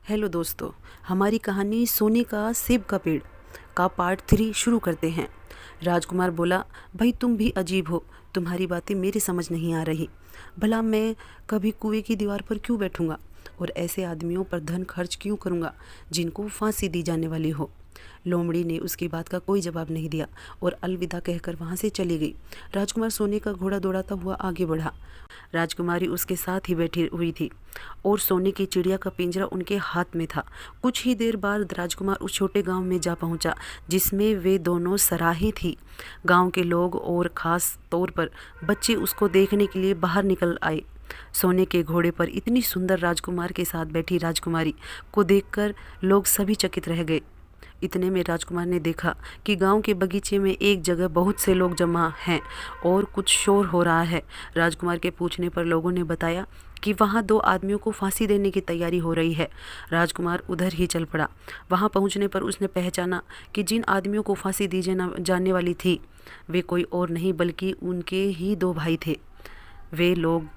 Hello दोस्तों, हमारी कहानी सोने का सेब का पेड़ का पार्ट 3 शुरू करते हैं। राजकुमार बोला, भाई तुम भी अजीब हो, तुम्हारी बातें मेरे समझ नहीं आ रही। भला मैं कभी कुएं की दीवार पर क्यों बैठूंगा और ऐसे आदमियों पर धन खर्च क्यों करूंगा जिनको फांसी दी जाने वाली हो। लोमड़ी ने उसकी बात का कोई जवाब नहीं दिया और अलविदा कहकर वहां से चली गई। राजकुमार सोने का घोड़ा दौड़ाता हुआ आगे बढ़ा। राजकुमारी उसके साथ ही बैठी हुई थी और सोने की चिड़िया का पिंजरा उनके हाथ में था। कुछ ही देर बाद राजकुमार उस छोटे गांव में जा पहुंचा जिसमें वे दोनों सराहें थी। गांव के लोग और ख़ास तौर पर बच्चे उसको देखने के लिए बाहर निकल आए। सोने के घोड़े पर इतनी सुंदर राजकुमार के साथ बैठी राजकुमारी को देखकर लोग सभी चकित रह गए। इतने में राजकुमार ने देखा कि गांव के बगीचे में एक जगह बहुत से लोग जमा हैं और कुछ शोर हो रहा है। राजकुमार के पूछने पर लोगों ने बताया कि वहां 2 आदमियों को फांसी देने की तैयारी हो रही है। राजकुमार उधर ही चल पड़ा। वहां पहुंचने पर उसने पहचाना कि जिन आदमियों को फांसी दी जाने वाली थी वे कोई और नहीं बल्कि उनके ही 2 भाई थे। वे लोग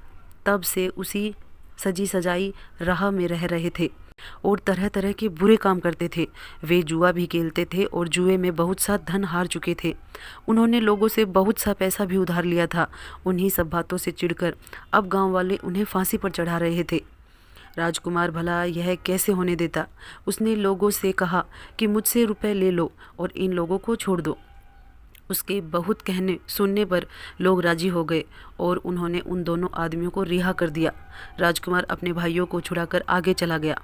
तब से उसी सजी सजाई राह में रह रहे थे और तरह तरह के बुरे काम करते थे। वे जुआ भी खेलते थे और जुए में बहुत सा धन हार चुके थे। उन्होंने लोगों से बहुत सा पैसा भी उधार लिया था। उन्हीं सब बातों से चिढ़कर अब गांव वाले उन्हें फांसी पर चढ़ा रहे थे। राजकुमार भला यह कैसे होने देता। उसने लोगों से कहा कि मुझसे रुपए ले लो और इन लोगों को छोड़ दो। उसके बहुत कहने सुनने पर लोग राजी हो गए और उन्होंने उन दोनों आदमियों को रिहा कर दिया। राजकुमार अपने भाइयों को छुड़ाकर आगे चला गया।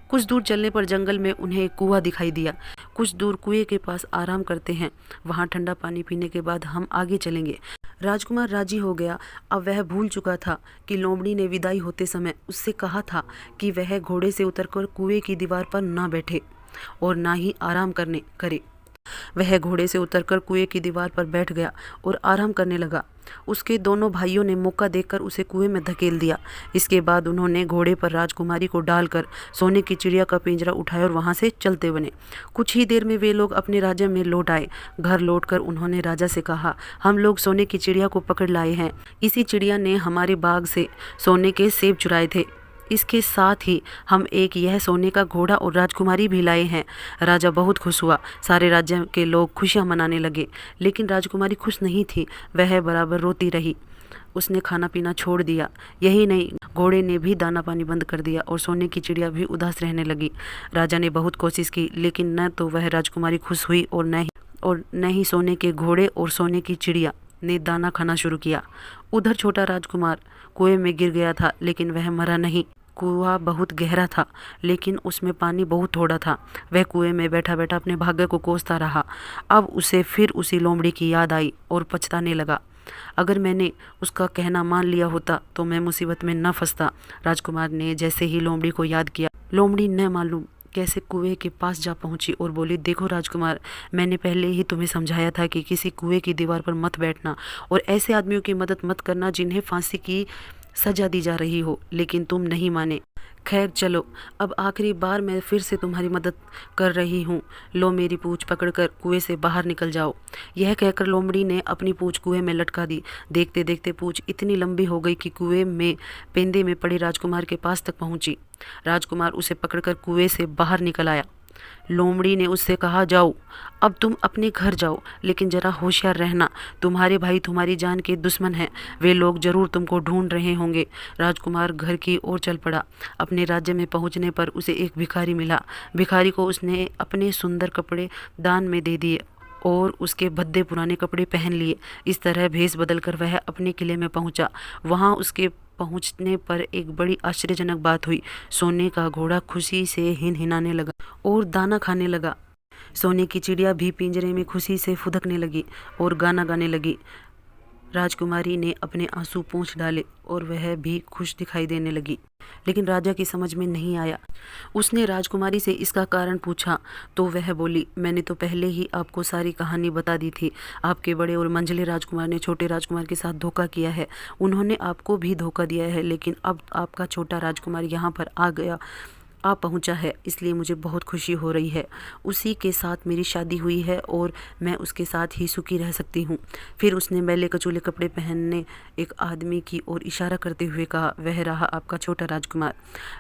कुछ दूर चलने पर जंगल में उन्हें एक कुआं दिखाई दिया। कुछ दूर कुएं के पास आराम करते हैं, वहां ठंडा पानी पीने के बाद हम आगे चलेंगे। राजकुमार राजी हो गया। अब वह भूल चुका था कि लोमड़ी ने विदाई होते समय उससे कहा था कि वह घोड़े से उतरकर कुएं की दीवार पर ना बैठे और ना ही आराम करने करे। वह घोड़े से उतरकर कुएं की दीवार पर बैठ गया और आराम करने लगा। उसके दोनों भाइयों ने मौका देखकर उसे कुएं में धकेल दिया। इसके बाद उन्होंने घोड़े पर राजकुमारी को डालकर सोने की चिड़िया का पिंजरा उठाया और वहां से चलते बने। कुछ ही देर में वे लोग अपने राज्य में लौट आए। घर लौटकर उन्होंने राजा से कहा, हम लोग सोने की चिड़िया को पकड़ लाए हैं। इसी चिड़िया ने हमारे बाग से सोने के सेब चुराए थे। इसके साथ ही हम एक यह सोने का घोड़ा और राजकुमारी भी लाए हैं। राजा बहुत खुश हुआ। सारे राज्य के लोग खुशियां मनाने लगे, लेकिन राजकुमारी खुश नहीं थी। वह बराबर रोती रही। उसने खाना पीना छोड़ दिया। यही नहीं, घोड़े ने भी दाना पानी बंद कर दिया और सोने की चिड़िया भी उदास रहने लगी। राजा ने बहुत कोशिश की, लेकिन न तो वह राजकुमारी खुश हुई और न ही सोने के घोड़े और सोने की चिड़िया ने दाना खाना शुरू किया। उधर छोटा राजकुमार कुएं में गिर गया था, लेकिन वह मरा नहीं। कुआं बहुत गहरा था, लेकिन उसमें पानी बहुत थोड़ा था। वह कुएं में बैठा बैठा अपने भाग्य को कोसता रहा। अब उसे फिर उसी लोमड़ी की याद आई और पछताने लगा। अगर मैंने उसका कहना मान लिया होता तो मैं मुसीबत में न फंसता। राजकुमार ने जैसे ही लोमड़ी को याद किया, लोमड़ी न मालूम कैसे कुएं के पास जा पहुंची और बोली, देखो राजकुमार, मैंने पहले ही तुम्हें समझाया था कि किसी कुएं की दीवार पर मत बैठना और ऐसे आदमियों की मदद मत करना जिन्हें फांसी की सजा दी जा रही हो, लेकिन तुम नहीं माने। खैर चलो, अब आखिरी बार मैं फिर से तुम्हारी मदद कर रही हूँ। लो मेरी पूंछ पकड़कर कुएं से बाहर निकल जाओ। यह कहकर लोमड़ी ने अपनी पूंछ कुएं में लटका दी। देखते देखते पूंछ इतनी लंबी हो गई कि कुएं में पेंदे में पड़े राजकुमार के पास तक पहुंची। राजकुमार उसे पकड़कर कुएं से बाहर निकल आया। लोमड़ी ने उससे कहा, जाओ अब तुम अपने घर जाओ, लेकिन जरा होशियार रहना। तुम्हारे भाई तुम्हारी जान के दुश्मन हैं। वे लोग जरूर तुमको ढूंढ रहे होंगे। राजकुमार घर की ओर चल पड़ा। अपने राज्य में पहुंचने पर उसे एक भिखारी मिला। भिखारी को उसने अपने सुंदर कपड़े दान में दे दिए और उसके भद्दे पुराने कपड़े पहन लिए। इस तरह भेष बदलकर वह अपने किले में पहुंचा। वहां उसके पहुंचने पर एक बड़ी आश्चर्यजनक बात हुई। सोने का घोड़ा खुशी से हिनहिनाने लगा और दाना खाने लगा। सोने की चिड़िया भी पिंजरे में खुशी से फुदकने लगी और गाना गाने लगी। राजकुमारी ने अपने आंसू पोंछ डाले और वह भी खुश दिखाई देने लगी, लेकिन राजा की समझ में नहीं आया। उसने राजकुमारी से इसका कारण पूछा तो वह बोली, मैंने तो पहले ही आपको सारी कहानी बता दी थी। आपके बड़े और मंझले राजकुमार ने छोटे राजकुमार के साथ धोखा किया है। उन्होंने आपको भी धोखा दिया है, लेकिन अब आपका छोटा राजकुमार यहाँ पर आ गया आ पहुंचा है, इसलिए मुझे बहुत खुशी हो रही है। उसी के साथ मेरी शादी हुई है और मैं उसके साथ ही सुखी रह सकती हूँ। फिर उसने मैले कचूले कपड़े पहनने एक आदमी की ओर इशारा करते हुए कहा, वह रहा आपका छोटा राजकुमार।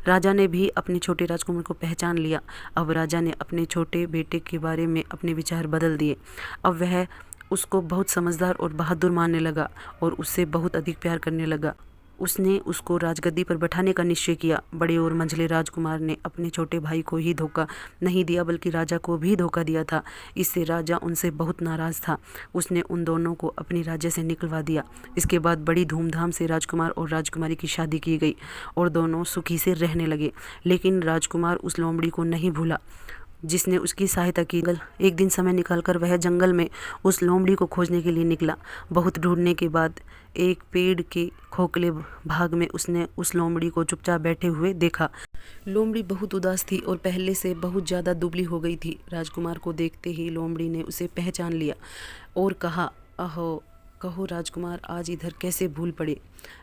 राजा ने भी अपने छोटे राजकुमार को पहचान लिया। अब राजा ने अपने छोटे बेटे के बारे में अपने विचार बदल दिए। अब वह उसको बहुत समझदार और बहादुर मानने लगा और उससे बहुत अधिक प्यार करने लगा। उसने उसको राजगद्दी पर बैठाने का निश्चय किया। बड़े और मंझले राजकुमार ने अपने छोटे भाई को ही धोखा नहीं दिया बल्कि राजा को भी धोखा दिया था। इससे राजा उनसे बहुत नाराज़ था। उसने उन दोनों को अपनी राज्य से निकलवा दिया। इसके बाद बड़ी धूमधाम से राजकुमार और राजकुमारी की शादी की गई और दोनों सुखी से रहने लगे। लेकिन राजकुमार उस लोमड़ी को नहीं भूला जिसने उसकी सहायता की। एक दिन समय निकालकर वह जंगल में उस लोमड़ी को खोजने के लिए निकला। बहुत ढूंढने के बाद एक पेड़ के खोखले भाग में उसने उस लोमड़ी को चुपचाप बैठे हुए देखा। लोमड़ी बहुत उदास थी और पहले से बहुत ज़्यादा दुबली हो गई थी। राजकुमार को देखते ही लोमड़ी ने उसे पहचान लिया और कहा, अहो कहो राजकुमार, आज इधर कैसे भूल पड़े।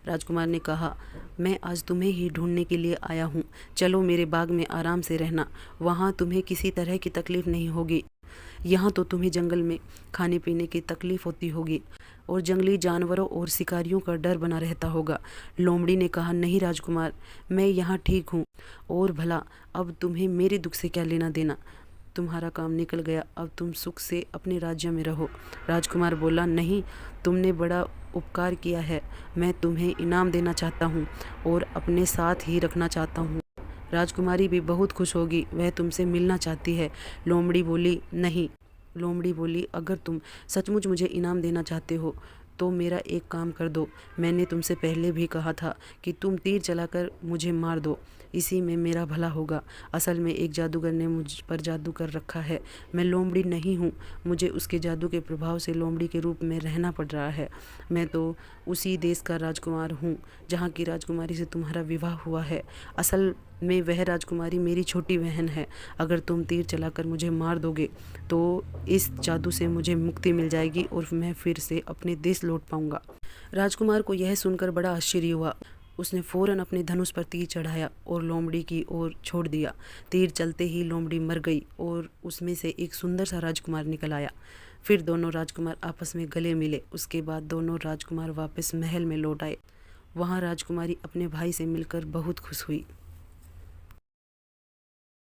राजकुमार ने कहा, मैं आज तुम्हें ही ढूंढने के लिए आया हूँ। चलो मेरे बाग में आराम से रहना, वहाँ तुम्हें किसी तरह की तकलीफ़ नहीं होगी। यहाँ तो तुम्हें जंगल में खाने पीने की तकलीफ़ होती होगी और जंगली जानवरों और शिकारियों का डर बना रहता होगा। लोमड़ी ने कहा, नहीं राजकुमार, मैं यहाँ ठीक हूँ और भला अब तुम्हें मेरे दुख से क्या लेना देना। तुम्हारा काम निकल गया, अब तुम सुख से अपने राज्य में रहो। राजकुमार बोला, नहीं, तुमने बड़ा उपकार किया है, मैं तुम्हें इनाम देना चाहता हूँ और अपने साथ ही रखना चाहता हूँ। राजकुमारी भी बहुत खुश होगी, वह तुमसे मिलना चाहती है। लोमड़ी बोली, नहीं। लोमड़ी बोली, अगर तुम सचमुच मुझे इनाम देना चाहते हो तो मेरा एक काम कर दो। मैंने तुमसे पहले भी कहा था कि तुम तीर चलाकर मुझे मार दो, इसी में मेरा भला होगा। असल में एक जादूगर ने मुझ पर जादू कर रखा है। मैं लोमड़ी नहीं हूँ, मुझे उसके जादू के प्रभाव से लोमड़ी के रूप में रहना पड़ रहा है। मैं तो उसी देश का राजकुमार हूँ जहाँ की राजकुमारी से तुम्हारा विवाह हुआ है। असल में वह राजकुमारी मेरी छोटी बहन है। अगर तुम तीर चलाकर मुझे मार दोगे तो इस जादू से मुझे मुक्ति मिल जाएगी और मैं फिर से अपने देश लौट पाऊंगा। राजकुमार को यह सुनकर बड़ा आश्चर्य हुआ। उसने फौरन अपने धनुष पर तीर चढ़ाया और लोमड़ी की ओर छोड़ दिया। तीर चलते ही लोमड़ी मर गई और उसमें से एक सुंदर सा राजकुमार निकल आया। फिर दोनों राजकुमार आपस में गले मिले। उसके बाद दोनों राजकुमार वापस महल में लौट आए। वहाँ राजकुमारी अपने भाई से मिलकर बहुत खुश हुई।